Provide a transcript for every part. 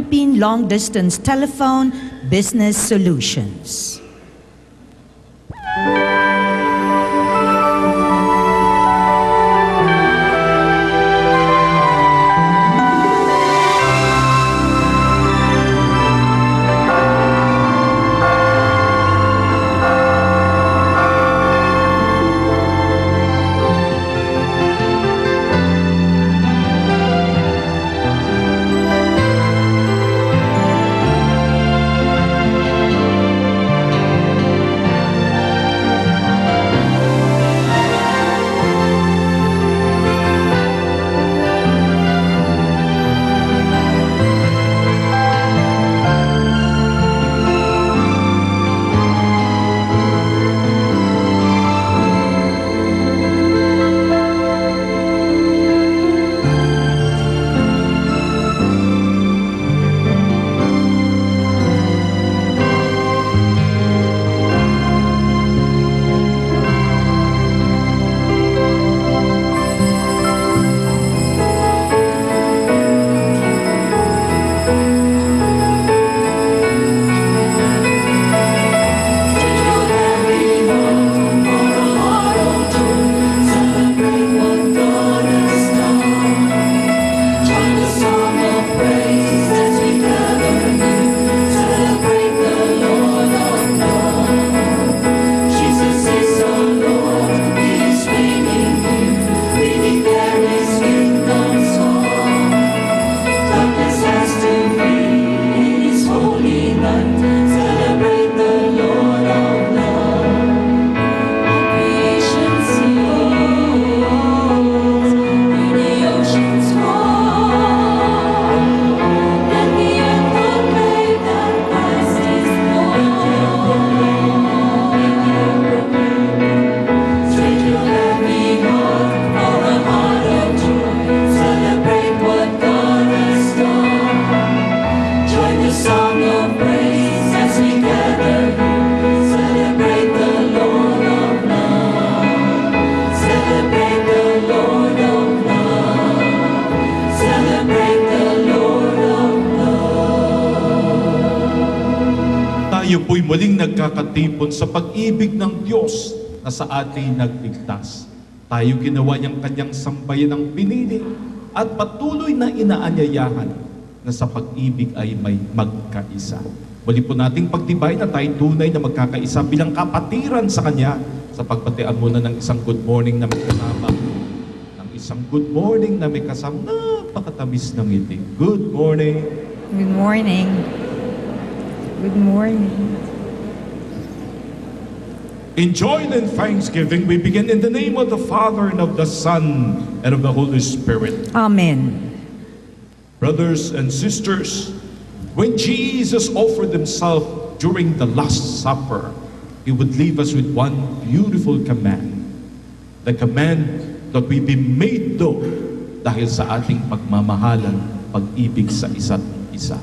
Philippine Long Distance Telephone Business Solutions. Tayo po'y muling nagkakatipon sa pag-ibig ng Diyos na sa ating nagligtas. Tayo ginawa niyang kanyang sambayan ng pinili at patuloy na inaanyayahan na sa pag-ibig ay may magkaisa. Muli po nating pagtibay na tayo tunay na magkakaisa bilang kapatiran sa Kanya sa pagpatian muna ng isang good morning na may kasama. Ng isang good morning na may kasama napakatamis ng ngiti. Good morning. Good morning. Good morning. In joy and thanksgiving, we begin in the name of the Father and of the Son and of the Holy Spirit. Amen. Brothers and sisters, when Jesus offered himself during the Last Supper, he would leave us with one beautiful command. The command that we be made known dahil sa ating pagmamahalan, pag-ibig sa isa't isa.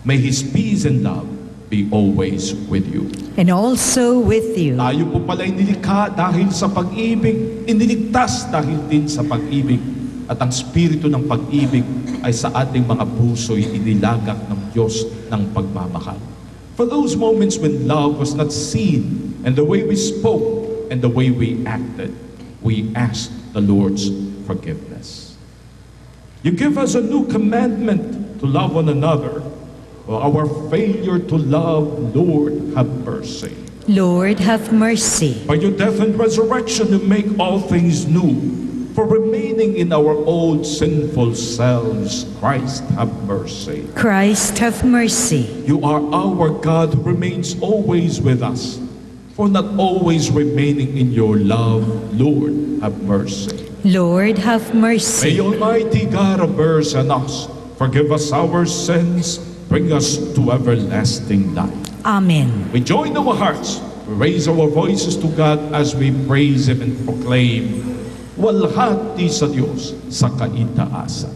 May His peace and love be always with you. And also with you. Tayo po pala'y nilikha dahil sa pag-ibig, iniligtas dahil din sa pag-ibig. At ang spirito ng pag-ibig ay sa ating mga puso'y inilagak ng Diyos ng pagmamahal. For those moments when love was not seen, and the way we spoke, and the way we acted, we asked the Lord's forgiveness. You give us a new commandment to love one another. Our failure to love, Lord, have mercy. Lord, have mercy. By your death and resurrection, you make all things new. For remaining in our old sinful selves, Christ, have mercy. Christ, have mercy. You are our God who remains always with us. For not always remaining in your love, Lord, have mercy. Lord, have mercy. May Almighty God have mercy on us. Forgive us our sins. Bring us to everlasting life. Amen. We join our hearts. We raise our voices to God as we praise Him and proclaim, walhati sa Diyos sa kaitaasan.